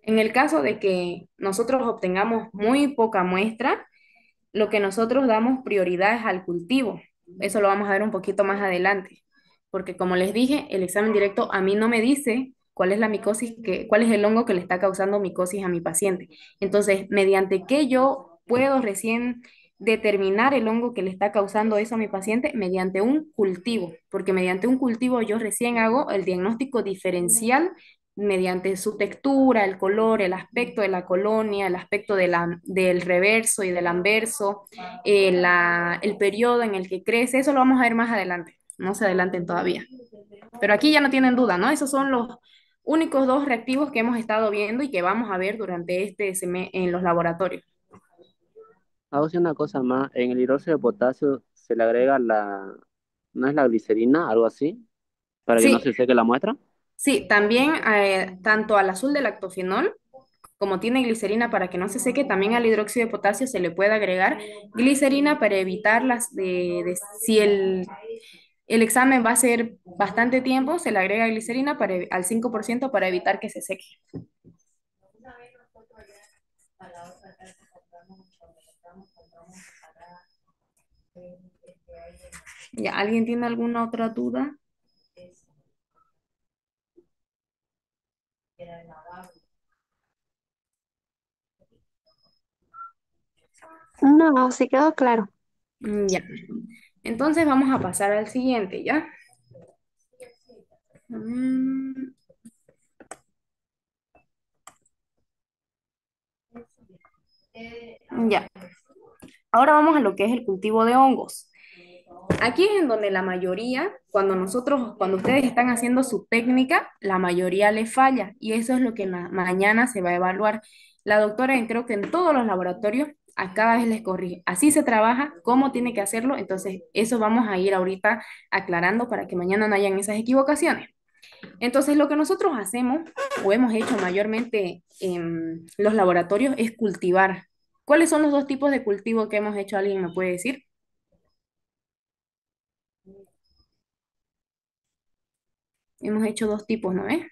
En el caso de que nosotros obtengamos muy poca muestra, lo que nosotros damos prioridad es al cultivo. Eso lo vamos a ver un poquito más adelante, porque como les dije, el examen directo a mí no me dice cuál es la micosis, cuál es el hongo que le está causando micosis a mi paciente. Entonces, mediante qué yo puedo recién determinar el hongo que le está causando eso a mi paciente mediante un cultivo, porque mediante un cultivo yo recién hago el diagnóstico diferencial mediante su textura, el color, el aspecto de la colonia, el aspecto del reverso y del anverso, el periodo en el que crece, eso lo vamos a ver más adelante, no se adelanten todavía. Pero aquí ya no tienen duda, ¿no? Esos son los únicos dos reactivos que hemos estado viendo y que vamos a ver durante en los laboratorios. Hago una cosa más, en el hidróxido de potasio se le agrega ¿no es la glicerina, algo así, para que no Sí, se seque la muestra? sí, también tanto al azul de lactofinol como tiene glicerina para que no se seque, también al hidróxido de potasio se le puede agregar glicerina para evitar si el examen va a ser bastante tiempo, se le agrega glicerina al 5% para evitar que se seque. ¿Ya alguien tiene alguna otra duda? No, sí quedó claro. Ya. Entonces vamos a pasar al siguiente, ¿ya? Mm, ya. Ahora vamos a lo que es el cultivo de hongos. Aquí es en donde la mayoría, cuando ustedes están haciendo su técnica, la mayoría le falla y eso es lo que mañana se va a evaluar. La doctora, creo que en todos los laboratorios, a cada vez les corrige. Así se trabaja, cómo tiene que hacerlo. Entonces, eso vamos a ir ahorita aclarando para que mañana no hayan esas equivocaciones. Entonces, lo que nosotros hacemos o hemos hecho mayormente en los laboratorios es cultivar. ¿Cuáles son los dos tipos de cultivo que hemos hecho? ¿Alguien me puede decir? Hemos hecho dos tipos, ¿no es?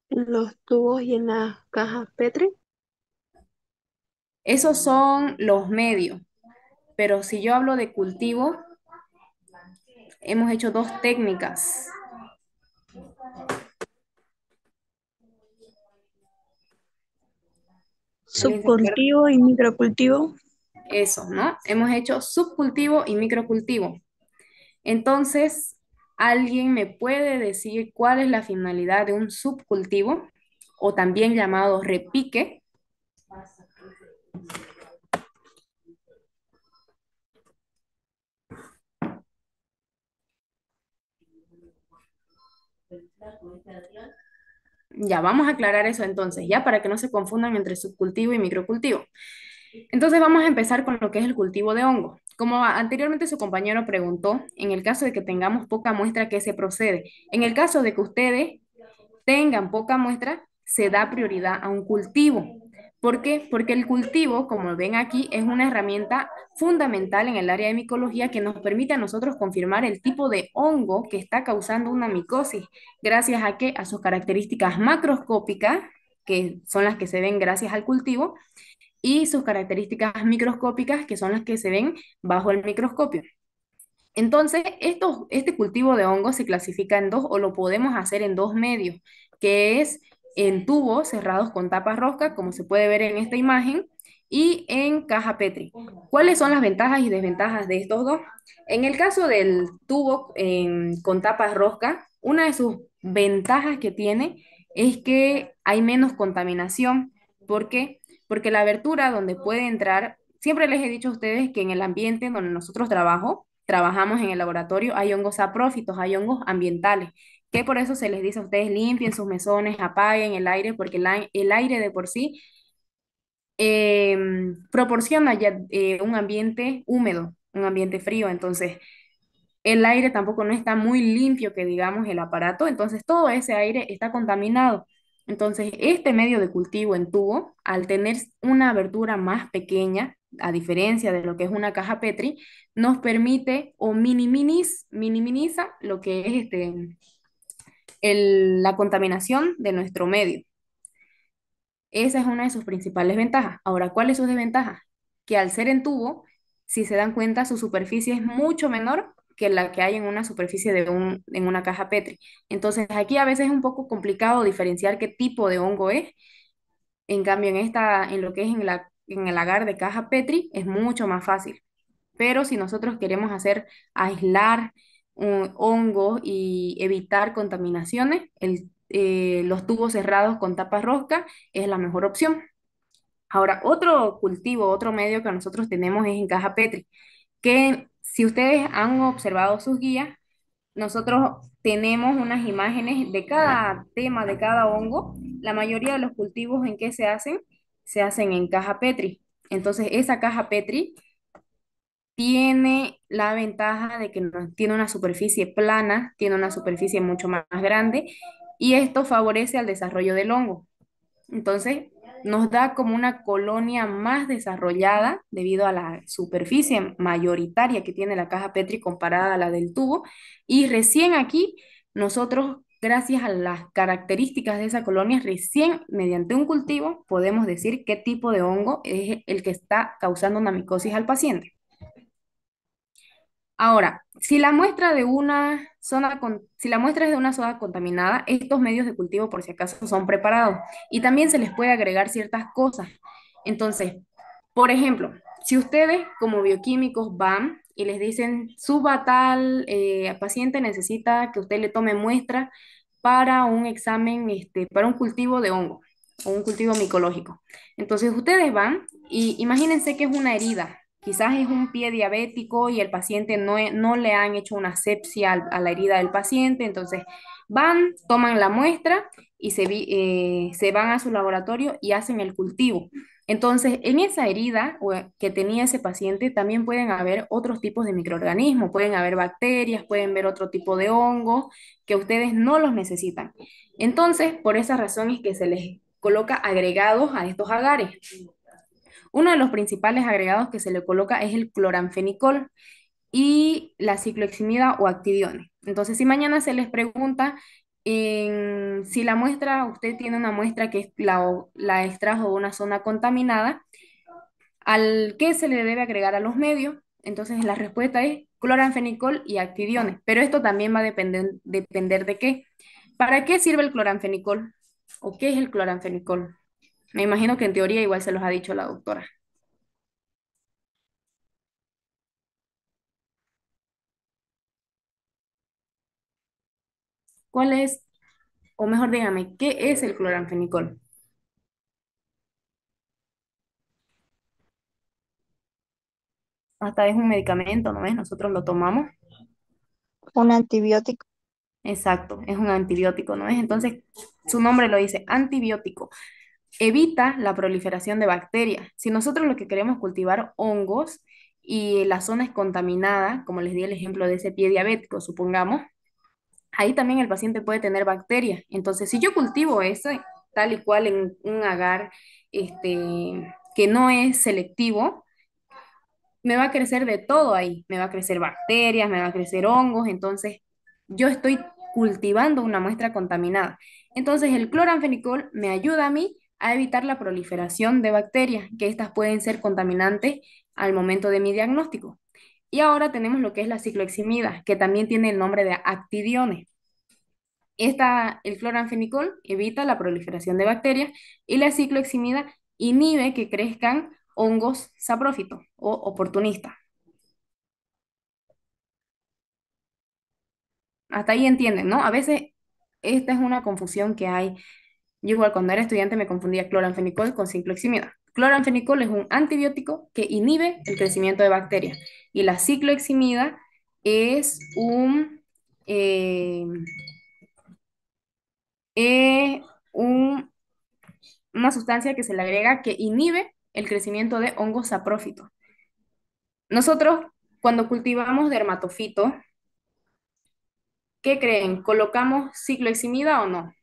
En los tubos y en las cajas Petri. Esos son los medios, pero si yo hablo de cultivo, hemos hecho dos técnicas. ¿Alguien se acuerda? Subcultivo y microcultivo. Eso, ¿no? Hemos hecho subcultivo y microcultivo. Entonces, ¿alguien me puede decir cuál es la finalidad de un subcultivo o también llamado repique? Ya, vamos a aclarar eso entonces, ya para que no se confundan entre subcultivo y microcultivo. Entonces vamos a empezar con lo que es el cultivo de hongo. Como anteriormente su compañero preguntó, en el caso de que tengamos poca muestra, ¿qué se procede? En el caso de que ustedes tengan poca muestra, se da prioridad a un cultivo. ¿Por qué? Porque el cultivo, como ven aquí, es una herramienta fundamental en el área de micología que nos permite a nosotros confirmar el tipo de hongo que está causando una micosis, gracias a que a sus características macroscópicas, que son las que se ven gracias al cultivo, y sus características microscópicas, que son las que se ven bajo el microscopio. Entonces, este cultivo de hongos se clasifica en dos o lo podemos hacer en dos medios, que es en tubos cerrados con tapa rosca, como se puede ver en esta imagen, y en caja Petri. ¿Cuáles son las ventajas y desventajas de estos dos? En el caso del tubo con tapa rosca, una de sus ventajas que tiene es que hay menos contaminación. ¿Por qué? Porque la abertura donde puede entrar, siempre les he dicho a ustedes que en el ambiente donde nosotros trabajamos en el laboratorio, hay hongos saprófitos, hay hongos ambientales, que por eso se les dice a ustedes limpien sus mesones, apaguen el aire, porque el aire de por sí eh, proporciona ya un ambiente húmedo, un ambiente frío, entonces el aire tampoco no está muy limpio, que digamos, el aparato, entonces todo ese aire está contaminado. Entonces, este medio de cultivo en tubo, al tener una abertura más pequeña, a diferencia de lo que es una caja Petri, nos permite o minimiza lo que es la contaminación de nuestro medio. Esa es una de sus principales ventajas. Ahora, ¿cuál es su desventaja? Que al ser en tubo, si se dan cuenta, su superficie es mucho menor que la que hay en una superficie en una caja Petri. Entonces, aquí a veces es un poco complicado diferenciar qué tipo de hongo es. En cambio, en lo que es en el agar de caja Petri, es mucho más fácil. Pero si nosotros queremos aislar hongos y evitar contaminaciones, los tubos cerrados con tapa rosca es la mejor opción. Ahora, otro cultivo, otro medio que nosotros tenemos es en caja Petri, que si ustedes han observado sus guías, nosotros tenemos unas imágenes de cada tema, de cada hongo. La mayoría de los cultivos en que se hacen en caja Petri. Entonces, esa caja Petri tiene la ventaja de que tiene una superficie plana, tiene una superficie mucho más grande y esto favorece al desarrollo del hongo. Entonces, nos da como una colonia más desarrollada debido a la superficie mayoritaria que tiene la caja Petri comparada a la del tubo. Y recién aquí, nosotros, gracias a las características de esa colonia, recién mediante un cultivo podemos decir qué tipo de hongo es el que está causando una micosis al paciente. Ahora, si la muestra es de una zona contaminada, estos medios de cultivo por si acaso son preparados y también se les puede agregar ciertas cosas. Entonces, por ejemplo, si ustedes como bioquímicos van y les dicen, suba tal paciente necesita que usted le tome muestra para un examen, para un cultivo de hongo o un cultivo micológico. Entonces, ustedes van y imagínense que es una herida. Quizás es un pie diabético y el paciente no le han hecho una asepsia a la herida del paciente. Entonces, van, toman la muestra y se van a su laboratorio y hacen el cultivo. Entonces, en esa herida que tenía ese paciente también pueden haber otros tipos de microorganismos, pueden haber bacterias, pueden ver otro tipo de hongos que ustedes no los necesitan. Entonces, por esa razón es que se les coloca agregados a estos agares. Uno de los principales agregados que se le coloca es el cloranfenicol y la cicloheximida o actidione. Entonces, si mañana se les pregunta si la muestra, usted tiene una muestra que la extrajo de una zona contaminada, ¿al qué se le debe agregar a los medios? Entonces, la respuesta es cloranfenicol y actidione. Pero esto también va a depender de qué. ¿Para qué sirve el cloranfenicol? ¿O qué es el cloranfenicol? Me imagino que en teoría igual se los ha dicho la doctora. ¿Cuál es, o mejor dígame, qué es el cloranfenicol? Hasta es un medicamento, ¿no es? Nosotros lo tomamos. Un antibiótico. Exacto, es un antibiótico, ¿no es? Entonces, su nombre lo dice, antibiótico. Evita la proliferación de bacterias. Si nosotros lo que queremos cultivar hongos y la zona es contaminada, como les di el ejemplo de ese pie diabético, supongamos, ahí también el paciente puede tener bacterias. Entonces, si yo cultivo ese tal y cual en un agar que no es selectivo, me va a crecer de todo ahí. Me va a crecer bacterias, me va a crecer hongos. Entonces, yo estoy cultivando una muestra contaminada. Entonces, el cloranfenicol me ayuda a mí a evitar la proliferación de bacterias, que estas pueden ser contaminantes al momento de mi diagnóstico. Y ahora tenemos lo que es la cicloheximida, que también tiene el nombre de actidiones. El cloranfenicol evita la proliferación de bacterias y la cicloheximida inhibe que crezcan hongos saprófitos o oportunistas. Hasta ahí entienden, ¿no? A veces esta es una confusión que hay. Yo igual cuando era estudiante me confundía cloranfenicol con cicloheximida. Cloranfenicol es un antibiótico que inhibe el crecimiento de bacterias y la cicloheximida es eh, es un una sustancia que se le agrega que inhibe el crecimiento de hongos saprófitos. Nosotros, cuando cultivamos dermatofitos, ¿qué creen? ¿Colocamos cicloheximida o no?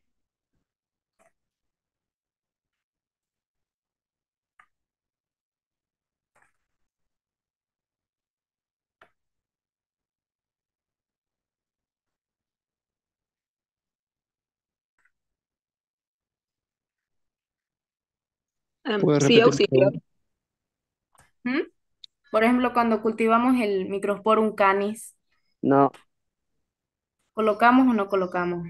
¿Puedes Sí, repetir la auxilio. pregunta? ¿Mm? Por ejemplo, cuando cultivamos el Microsporum canis, No, ¿colocamos o no colocamos?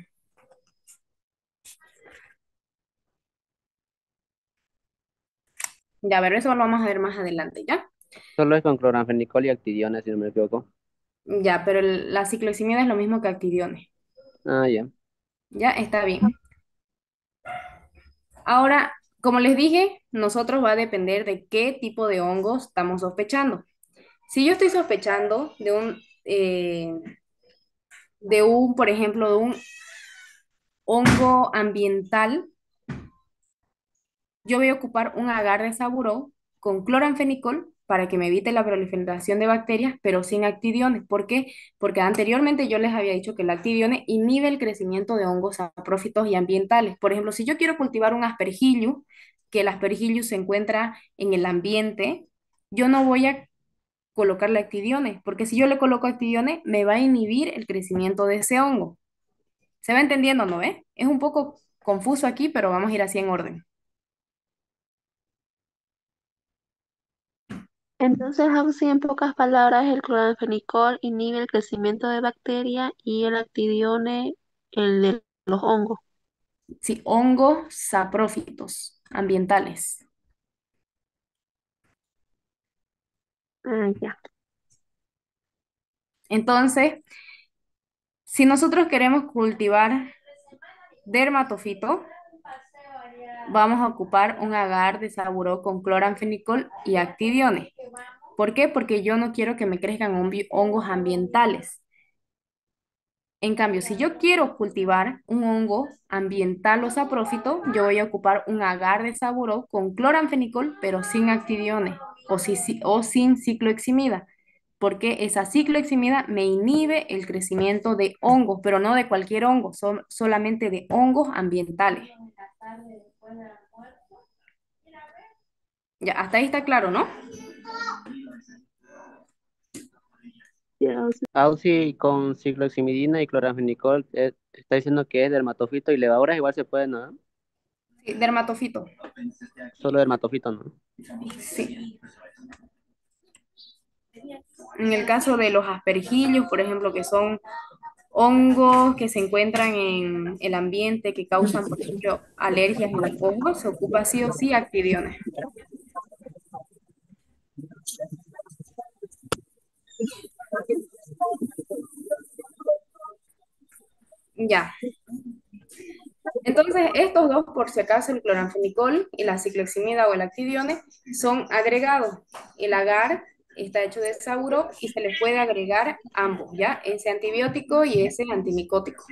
Ya, a ver, eso lo vamos a ver más adelante, ¿ya? solo es con cloranfenicol y actidiona, si no me equivoco. Ya, pero la cicloheximida es lo mismo que actidiones. Ah, ya. Ya, está bien. Ahora, como les dije, nosotros va a depender de qué tipo de hongos estamos sospechando. Si yo estoy sospechando por ejemplo, de un hongo ambiental, yo voy a ocupar un agar de saburó con cloranfenicol para que me evite la proliferación de bacterias, pero sin actidiones. ¿Por qué? Porque anteriormente yo les había dicho que el actidiones inhibe el crecimiento de hongos saprófitos y ambientales. Por ejemplo, si yo quiero cultivar un aspergillus, que el aspergillus se encuentra en el ambiente, yo no voy a colocarle actidiones, porque si yo le coloco actidiones, me va a inhibir el crecimiento de ese hongo. ¿Se va entendiendo, no? Es un poco confuso aquí, pero vamos a ir así en orden. Entonces, Auxi, en pocas palabras, el cloranfenicol inhibe el crecimiento de bacterias y el actidione el de los hongos. Sí, hongos saprófitos ambientales. Ah, ya. Entonces, si nosotros queremos cultivar dermatofito, vamos a ocupar un agar de saburó con cloranfenicol y actidiones. ¿Por qué? Porque yo no quiero que me crezcan hongos ambientales. En cambio, si yo quiero cultivar un hongo ambiental o saprófito, yo voy a ocupar un agar de saburó con cloranfenicol, pero sin actidiones o sin cicloheximida, porque esa cicloheximida me inhibe el crecimiento de hongos, pero no de cualquier hongo, son solamente de hongos ambientales. Ya, hasta ahí está claro, ¿no? Ya, Auxi. Auxi con cicloximidina y cloranfenicol está diciendo que es dermatofito y levaduras igual se puede, ¿no? Sí, dermatofito. Solo dermatofito, ¿no? Sí. En el caso de los aspergillos, por ejemplo, que son hongos que se encuentran en el ambiente que causan, por ejemplo, alergias en los ojos, se ocupa sí o sí actidiones. Ya. Entonces, estos dos, por si acaso, el cloranfenicol y la cicloheximida o el actidione, son agregados. El agar está hecho de sauro y se le puede agregar ambos, ¿ya? Ese antibiótico y ese antimicótico.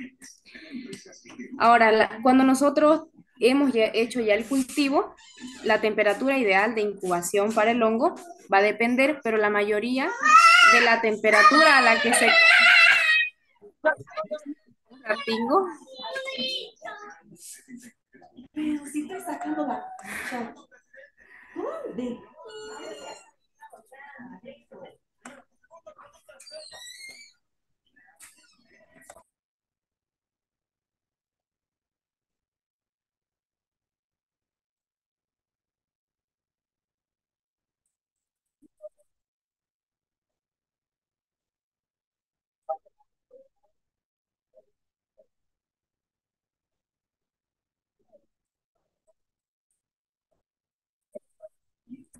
Ahora, cuando nosotros hemos hecho ya el cultivo, la temperatura ideal de incubación para el hongo va a depender, pero la mayoría de la temperatura a la que se... Ratingo. Pero si estoy sacando la... ¿Dónde?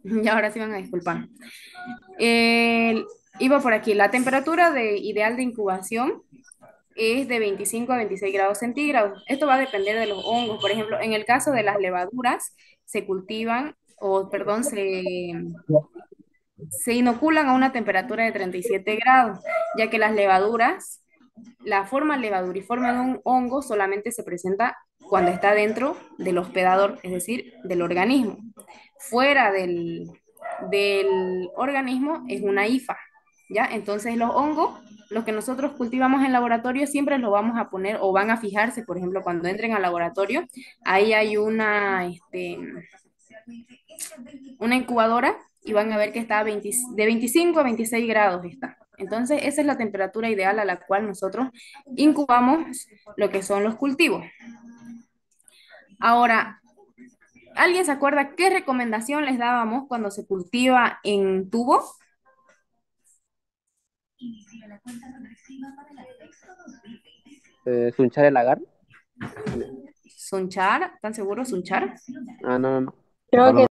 Y ahora sí van a disculpar. Iba por aquí. La temperatura ideal de incubación es de 25 a 26 grados centígrados. Esto va a depender de los hongos. Por ejemplo, en el caso de las levaduras, se cultivan, o perdón, se inoculan a una temperatura de 37 grados, ya que las levaduras, la forma levaduriforme de un hongo solamente se presenta cuando está dentro del hospedador, es decir, del organismo. Fuera del organismo es una hifa, ¿ya? Entonces los hongos, los que nosotros cultivamos en laboratorio, siempre los vamos a poner o van a fijarse, por ejemplo, cuando entren al laboratorio, ahí hay una incubadora y van a ver que está de 25 a 26 grados está. Entonces, esa es la temperatura ideal a la cual nosotros incubamos lo que son los cultivos. Ahora, ¿Alguien se acuerda qué recomendación les dábamos cuando se cultiva en tubo? ¿Sunchar el agar? No. ¿Sunchar? ¿Están seguros? ¿Sunchar? Ah, no, no, no. Creo que